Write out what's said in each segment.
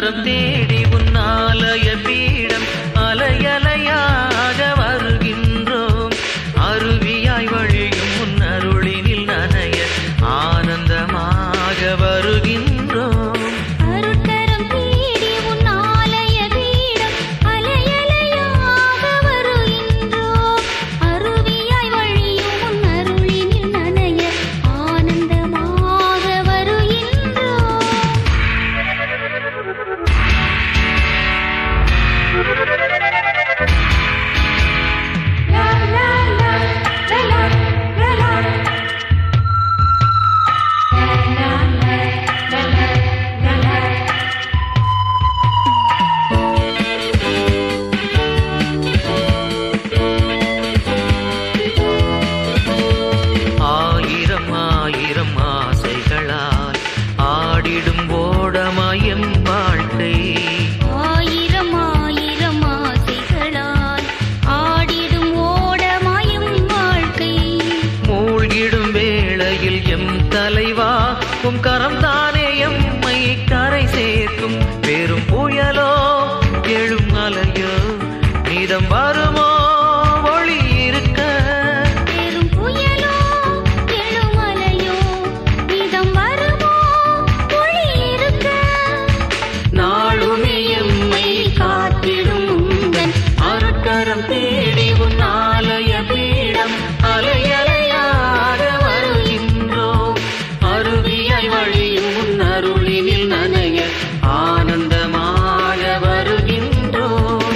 அருட்கரம் தேடி உன்னாலய பீடம் அலையலையாக வருகின்றோம். அருவியாய் வழியும் உன் அருளினில் நனைய ஆனந்தமாக வருகின்றோம். அருட்கரம் தேடி உன் ஆலய பீடம் அலையலையாக வருகின்றோம். அருவியாய் வழியும் உன் அருளினில் நனைய ஆனந்தமாக வருகின்றோம். லா லா லா லா லா லா ஆயிரம் ஆயிரம் ஆசைகளால் ஆடிடும் ஓடமாயம் வாழ்க்கை. ஆயிரம் ஆயிரம் ஆசைகளால் ஆடிடும் ஓடமாயும் வாழ்க்கை. மூழ்கிடும் வேளையில் எம் தலைவா உம் கரம் தானே எம்மை கரை சேர்க்கும். பெரும் புயலோ எழும் அலையோ நீதம் வருமோ ஒளி இருக்க. பெரும் புயலோ எழுமலையோ நிதம் வருமோ ஒளி இருக்க. நாளுமே எம்மை காத்திடும் உந்தன் அருட்கரம் தேடி உன் ஆலய பீடம் அலையலையாக வருகின்றோம். அருவியாய் வழியும் உன் அருளினில் நனைய ஆனந்தமாக வருகின்றோம்.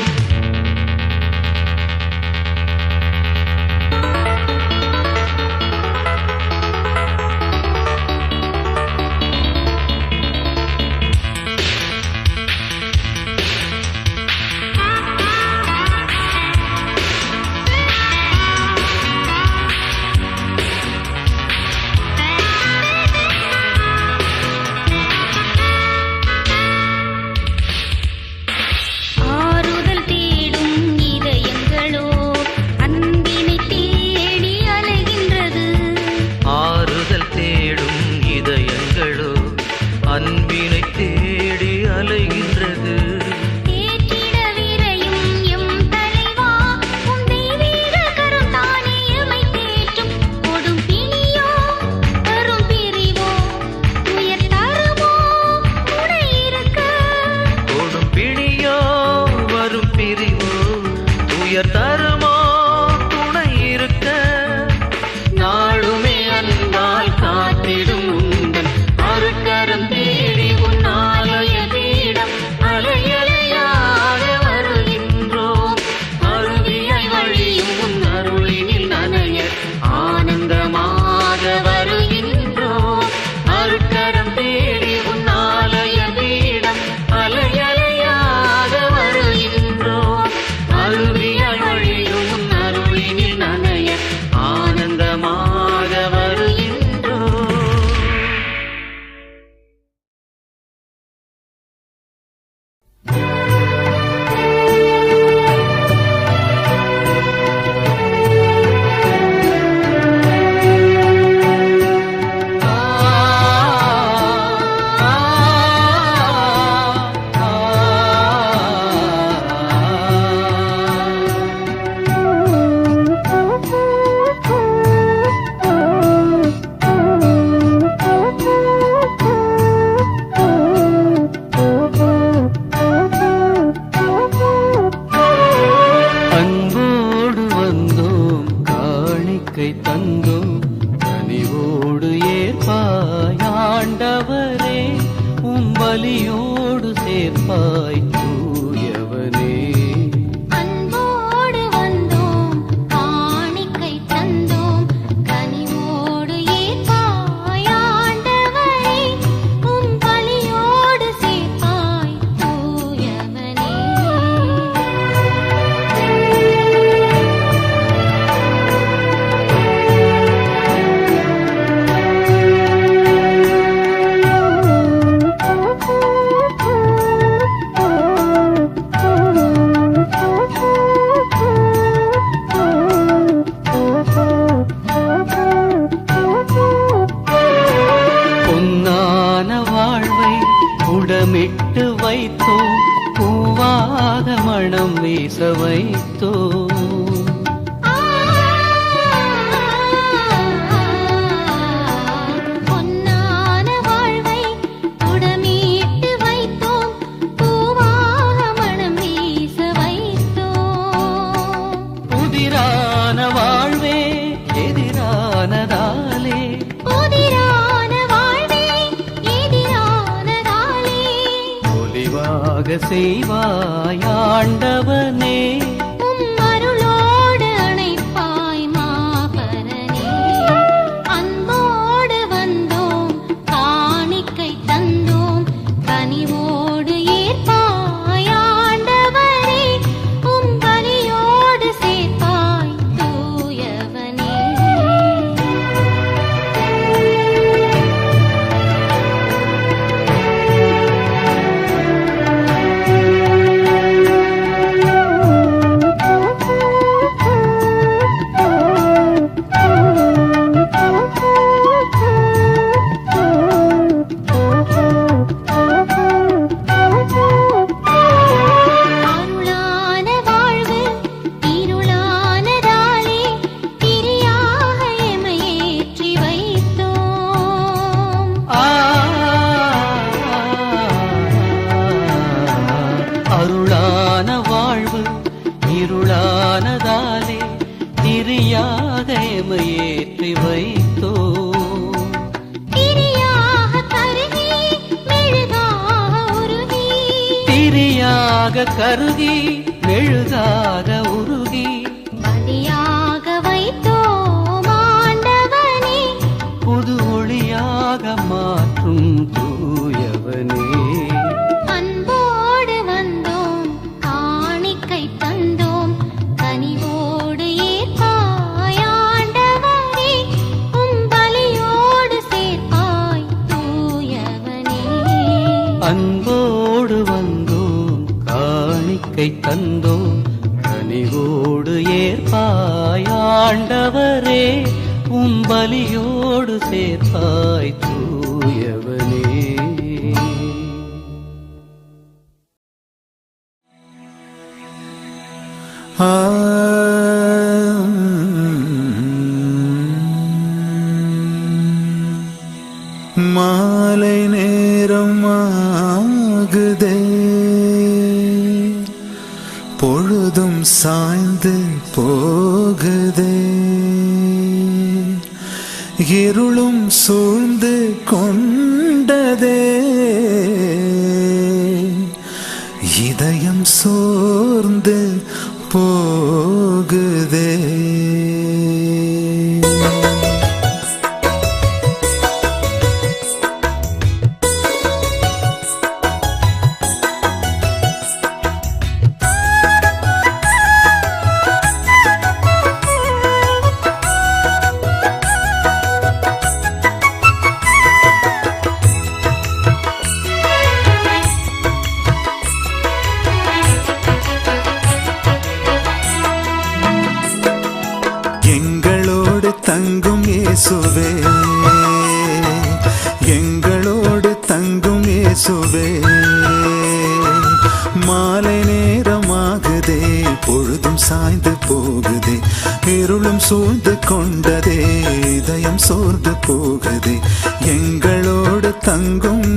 ஆறுதல் தேடும் இதயங்களோ அன்பினை தேடி அலைகின்றது. ஆறுதல் தேடும் இதயங்களோ அன்பினை தேடி அலைகின்றது. தேற்றிட விரையும் எம் தலைவா உம் தெய்வீக கரம் தானே எமை தேற்றும். கொடும் பிணியோ வரும் பிரிவோ உயர் தருமோ துணை இருக்க. ஓடும் பிணியோ வரும் பிரிவோ உயர் தருமோ துணை இருக்க. நாளுமே அன்பால் காத்திடும் உந்தன் அருட்கரம் தேடி உன் ஆலய பீடம் அலையலையாக வருகின்றோம். அருவியாய் வழியும் உன் அருளினில் நனைய ஆனந்தமாக வருகின்றோம். அருட்கரம் தேடி உன் ஆலய பீடம் அலையலையாக வருகின்றோம். அருவியாய் வழியும் உன் அருளினில் நனைய ஆனந்தமாக வருகின்றோம். அன்போடு வந்தோம் காணிக்கை தந்தோம் கனிவோடு ஏற்பாய் ஆண்டவரே. உம் பலியோடு சேர்ப்பாய் தூயவனே. அன்போடு வந்தோம் காணிக்கை தந்தோம் கனிவோடு ஏற்பாய் ஆண்டவரே. உம் பலியோடு சேர்ப்பாய் தூயவனே. வைத்தோம், பூவாக மனம் வீச வைத்தோம். பொன்னான வாழ்வை உடமீட்டு வைத்தோம், பூவாக மனம் வீச வைத்தோம். புதிரான வாழ்வே எதிரானதாலே, புதிரான வாழ்வே எதிரானதாலே, பொலிவாக செய்வாய் ஆண்டவனே, உம் அருளோடு அணைப்பாய் மாபரனே. அன்போடு வந்தோம், காணிக்கை தந்தோம், கனிவோடு ஏற்பாய் ஆண்டவரே, உம் பலியோடு சேர்ப்பாய் தூயவனே. அருளான வாழ்வு இருளானதாலே, திரியாக எமையேற்றி வைத்தோம். அருளான வாழ்வு இருளானதாலே, திரியாக எமையேற்றி வைத்தோம். திரியாக கருகி மெழுகாக உருகி, திரியாக கருகி மெழுகாக உருகி, பலியாக வைத்தோம் ஆண்டவனே. புது ஒளியாக மாற்றும் தூயவனே. அன்போடு வந்தோம், காணிக்கை தந்தோம், கனிவோடு ஏற்பாய் ஆண்டவரே, உம் பலியோடு சேர்ப்பாய் தூயவனே. அன்போடு வந்தோம், காணிக்கை தந்தோம், கனிவோடு ஏற்பாய் ஆண்டவரே, உம் பலியோடு சேர்ப்பாய் தூயவனே. மாலை நேரம் ஆகுதே, பொழுதும் சாய்ந்து போகுதே, இருளும் சூழ்ந்து கொண்டதே, இதயம் சோர்ந்து போகுதே. எங்களோடு தங்கும் இயேசுவே, எங்களோடு தங்கும் இயேசுவே, மாலை நேரமாகுதே, பொழுதும் சாய்ந்து போகுதே, இருளும் சூழ்ந்து கொண்டதே, இதயம் சோர்ந்து போகுதே. எங்களோடு தங்கும்,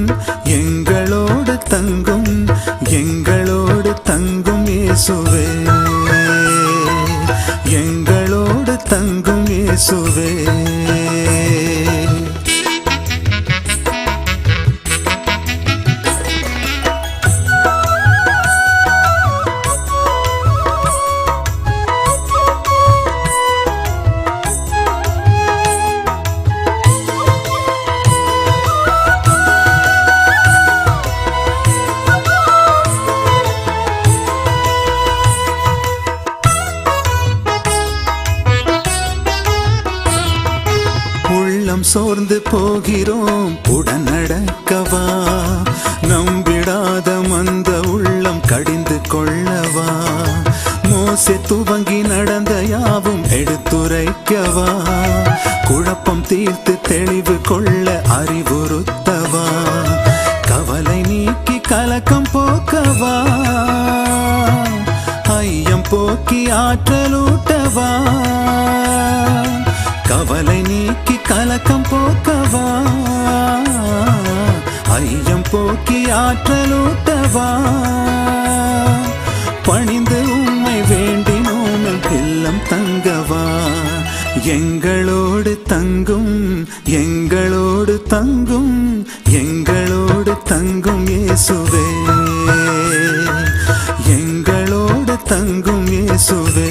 எங்களோடு தங்கும், எங்களோடு தங்கும் இயேசுவே, எங்களோடு தங்கும் இயேசுவே. உள்ளம் சோர்ந்து போகிறோம், உடன் நடக்கவா, நம்பிடாத மந்த உள்ளம் கடிந்து கொள்ளவா, மோசே துவங்கி நடந்த யாவும் எடுத்துரைக்கவா, குழப்பம் தீர்த்து தெளிவு கொள்ள அறிவுறுத்தவா, கவலை நீக்கி கலக்கம் போக்கவா ஐயம் போக்கி ஆற்றலூட்டவா கவலை நீக்கி கலக்கம் போக்கவா ஐயம் போக்கி ஆற்றலூட்டவா பணிந்து உம்மை வேண்டினோம் இல்லம் தங்கவா எங்களோடு தங்கும் எங்களோடு தங்கும் எங்களோடு தங்கும் இயேசுவே எங்களோடு தங்கும் இயேசுவே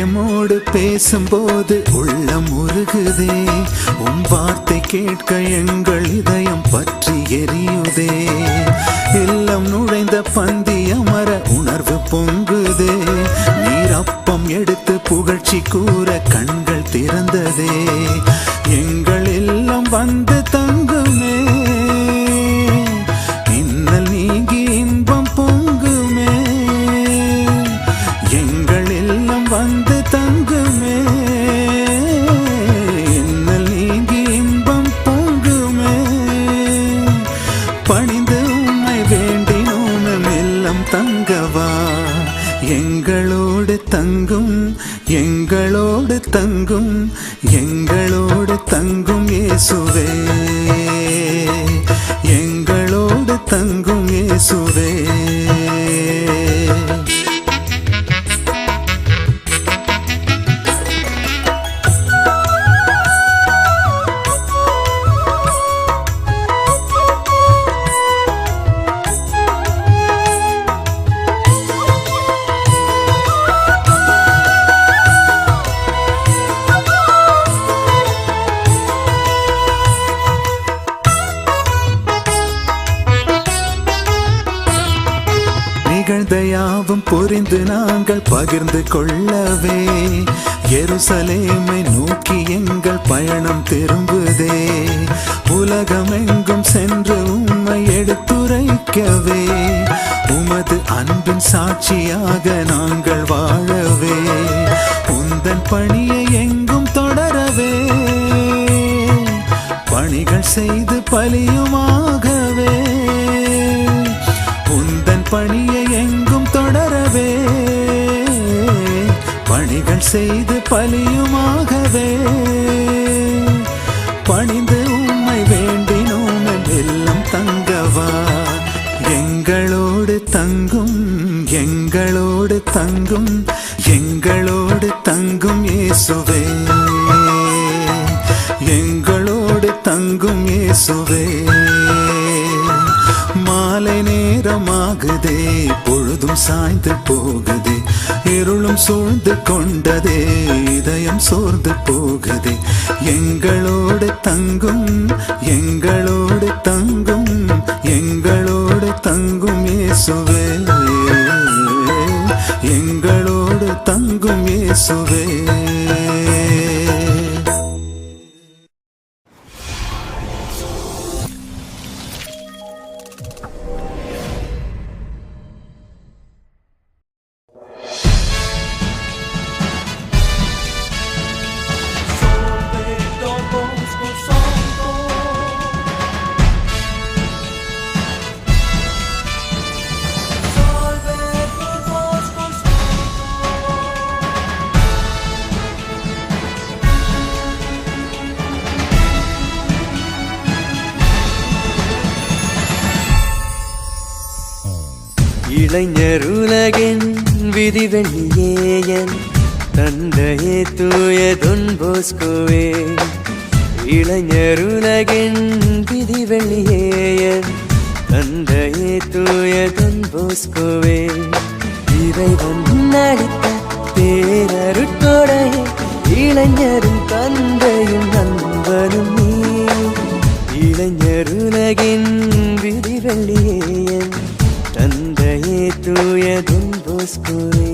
எம்மோடு பேசும்போது உள்ளம் உருகுதே உம் வார்த்தை கேட்க எங்கள் இதயம் பற்றி எரியுதே இல்லம் நுழைந்த பந்தி அமர உணர்வு பொங்குதே நீர் அப்பம் எடுத்து புகழ்ச்சி கூற கண்கள் திறந்ததே எங்கள் இல்லம் வந்து தங்குமே இன்னல் நீங்கி இன்பம் பொங்குமே எங்கள் இல்லம் வந்து தங்குமே இன்னல் நீங்கி இன்பம் பொங்குமே பணிந்து உம்மை வேண்டினோம் இல்லம் தங்கவா எங்களோடு தங்கும் எங்களோடு தங்கும் எங்களோடு தங்கும் இயேசுவே எங்களோடு தங்கும் இயேசுவே நிகழ்ந்தயாவும் புரிந்து நாங்கள் பகிர்ந்து கொள்ளவே எருசலேமை நோக்கி எங்கள் பயணம் திரும்புதே உலகமெங்கும் சென்று உம்மை எடுத்துரைக்கவே உமது அன்பின் சாட்சியாக நாங்கள் வாழவே உந்தன் பணியை எங்கும் தொடரவே பணிகள் செய்து பலியுமாகவே உந்தன் பணியை எங்கும் தொடரவே பணிகள் செய்து பலியுமாகவே பணிந்து உம்மை வேண்டினோம் எல்லாம் தங்கவா எங்களோடு தங்கும் எங்களோடு தங்கும் எங்களோடு தங்கும் இயேசுவே எங்களோடு தங்கும் இயேசுவே மாலை நேரமாகுதே பொழுதும் சாய்ந்து போகுதே இருளும் சூழ்ந்து கொண்டதே இதயம் சோர்ந்து போகுதே எங்களோடு தங்கும் எங்களோடு தங்கும் எங்களோடு தங்கும் இயேசுவே எங்களோடு தங்கும் இயேசுவே இளைஞர் உலகின் விதிவெளியேயன் தந்தையே தூய தொன் போஸ்கோவே இளைஞர் உலகின் விதிவெளியேயன் தந்தையே தூய தொன் போஸ்கோவே இறைவன் நடித்த பேரருட்கொடையே இளைஞரும் தந்தையும் நண்பரும் நீ இளைஞருலகின் விதிவெள்ளியேயன் தந்தையே தூய தொன் போஸ்கோவே.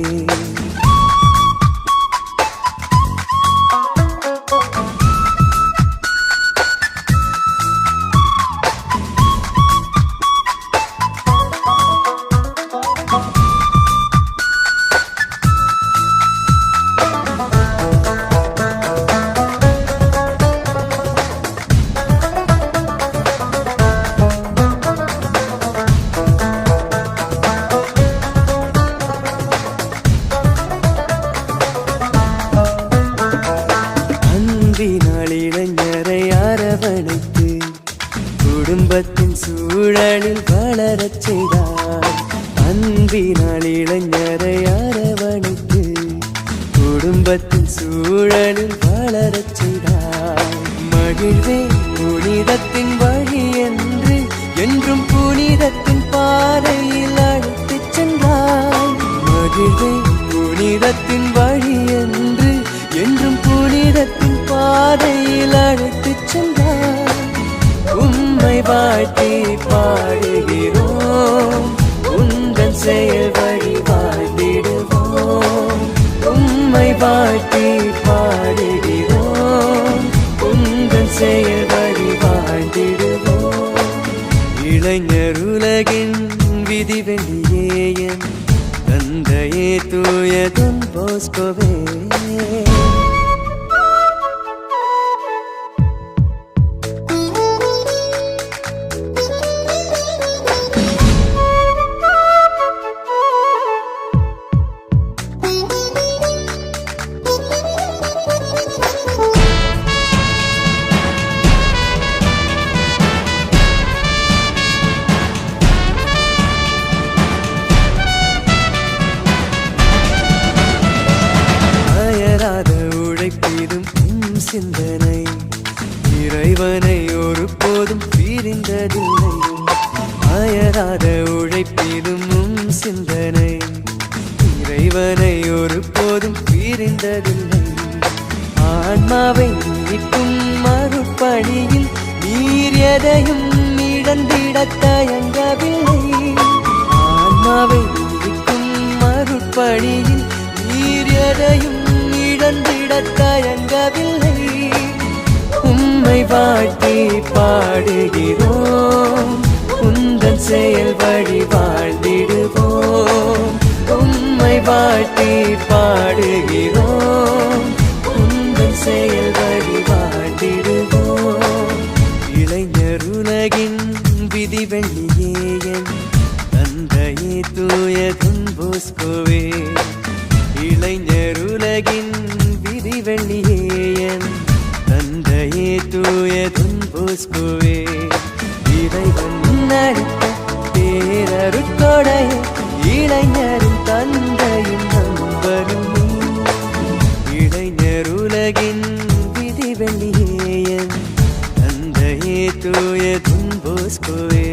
அன்பினால் இளைஞரை அரவணைத்து குடும்பத்தின் சூழலில் வளரச் செய்தார். அன்பினால் இளைஞரை அரவணைத்து குடும்பத்தின் சூழலில் வளரச் செய்தார். மகிழ்வே புனிதத்தின் வழி என்று என்றும் புனிதத்தின் பாதையில் அழைத்துச் சென்றார். மகிழ்வே புனிதத்தின் வழி என்று என்றும் புனிதத்தின் பாதையில் அழைத்துச் சென்றார். உம்மை வாழ்த்தி பாடுகிறோம், உங்கள் செயல் வழி வாழ்ந்திடுவோம். உம்மை வாழ்த்தி பாடுகிறோம், உங்கள் செயல் வழி வாழ்ந்திடுவோம். இளைஞர் உலகின் விதிவெளியேயன் தந்தையே தூய தொன் போஸ்கோவே. அயராத உழைப்பிலும் சிந்தனை இறைவனை ஒருபோதும் பிரிந்ததில்லை. அயராத உழைப்பிலும் சிந்தனை இறைவனை ஒருபோதும் பிரிந்ததில்லை. ஆன்மாவை மீட்கும் மறுபடியில் நீர் எதையும் இழந்திடத் தயங்கவில்லை. ஆன்மாவை மீட்கும் மறுபடியில் நீர் எதையும் இழந்திடத் தயங்கவில்லை. உம்மை வாழ்த்தி பாடுகிறோம், உந்தன் செயல் வழி வாழ்ந்திடுவோம். உம்மை வாழ்த்தி பாடுகிறோம், உந்தன் செயல் வழி வாழ்ந்திடுவோம். இளைஞர் உலகின் விதிவெள்ளியேயன் தந்தையே தூய தொன் போஸ்கோவே. இளைஞர் உலகின் விதிவெள்ளியேயன் தந்தையே தூய தொன் போஸ்கோவே. இறைவன் அளித்த பேரருட்கொடை இளைஞரின் தந்தையும் நண்பரும். இளைஞர் உலகின் விதிவெள்ளியேயன் தந்தையே தூய தொன் போஸ்கோவே.